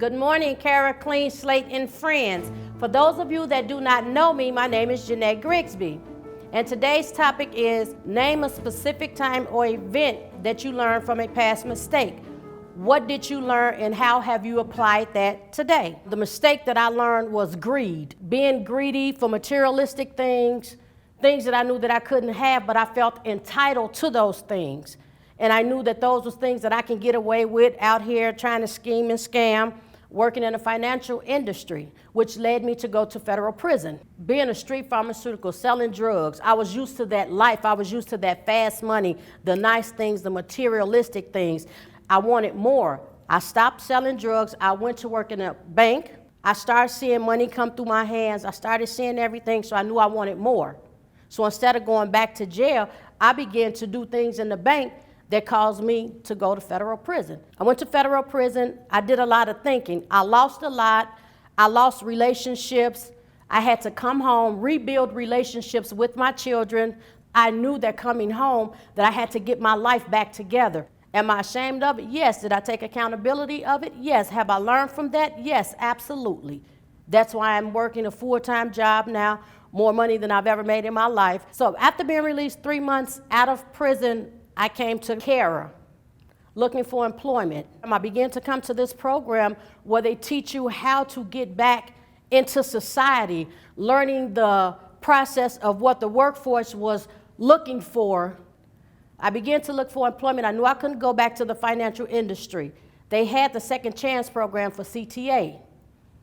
Good morning, Cara, Clean Slate, and friends. For those of you that do not know me, my name is Jeanette Grigsby. And today's topic is name a specific time or event that you learned from a past mistake. What did you learn and how have you applied that today? The mistake that I learned was greed. Being greedy for materialistic things that I knew that I couldn't have, but I felt entitled to those things. And I knew that those were things that I can get away with out here trying to scheme and scam, working in the financial industry, which led me to go to federal prison. Being a street pharmaceutical, selling drugs, I was used to that life. I was used to that fast money, the nice things, the materialistic things. I wanted more. I stopped selling drugs. I went to work in a bank. I started seeing money come through my hands. I started seeing everything, so I knew I wanted more. So instead of going back to jail, I began to do things in the bank that caused me to go to federal prison. I went to federal prison. I did a lot of thinking. I lost a lot. I lost relationships. I had to come home, rebuild relationships with my children. I knew that coming home that I had to get my life back together. Am I ashamed of it? Yes. Did I take accountability of it? Yes. Have I learned from that? Yes, absolutely. That's why I'm working a full-time job now, more money than I've ever made in my life. So after being released 3 months out of prison, I came to Cara looking for employment. I began to come to this program where they teach you how to get back into society, learning the process of what the workforce was looking for. I began to look for employment. I knew I couldn't go back to the financial industry. They had the second chance program for CTA.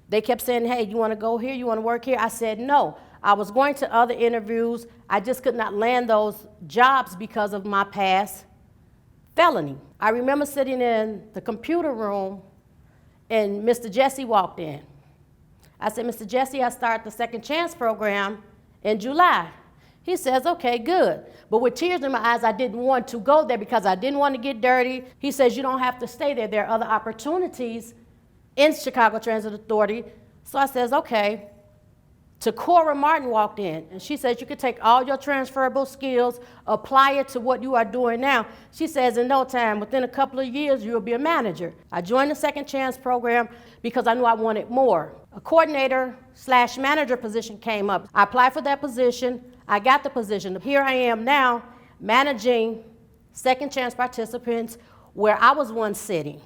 They kept saying, hey, you want to go here? You want to work here? I said no. I was going to other interviews. I just could not land those jobs because of my past felony. I remember sitting in the computer room and Mr. Jesse walked in. I said, Mr. Jesse, I start the second chance program in July. He says, okay, good. But with tears in my eyes, I didn't want to go there because I didn't want to get dirty. He says, you don't have to stay there. There are other opportunities in Chicago Transit Authority. So I says, okay. Cara Martin walked in, and she says, you can take all your transferable skills, apply it to what you are doing now. She says, in no time, within a couple of years, you'll be a manager. I joined the second chance program because I knew I wanted more. A coordinator/manager position came up. I applied for that position. I got the position. Here I am now managing second chance participants where I was once sitting.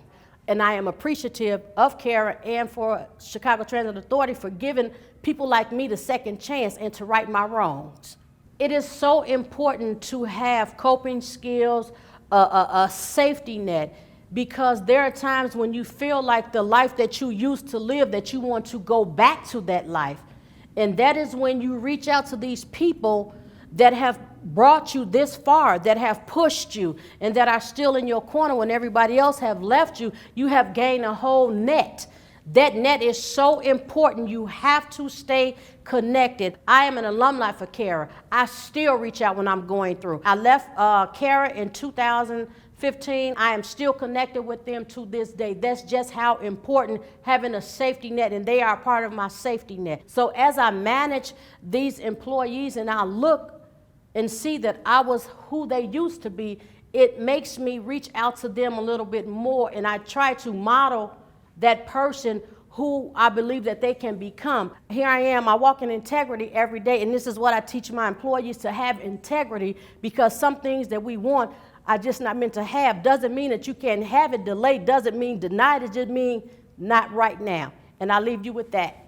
And I am appreciative of Cara and for Chicago Transit Authority for giving people like me the second chance and to right my wrongs. It is so important to have coping skills, a safety net, because there are times when you feel like the life that you used to live, that you want to go back to that life. And that is when you reach out to these people that have brought you this far, that have pushed you, and that are still in your corner when everybody else have left you. You have gained a whole net. That net is so important. You have to stay connected. I am an alumni for Cara. I still reach out when I'm going through. I left Cara in 2015. I am still connected with them to this day. That's just how important having a safety net, and they are part of my safety net. So as I manage these employees and I look and see that I was who they used to be, it makes me reach out to them a little bit more, and I try to model that person who I believe that they can become. Here I am, I walk in integrity every day, and this is what I teach my employees, to have integrity, because some things that we want are just not meant to have. Doesn't mean that you can't have it. Delayed doesn't mean denied. It just means not right now. And I leave you with that.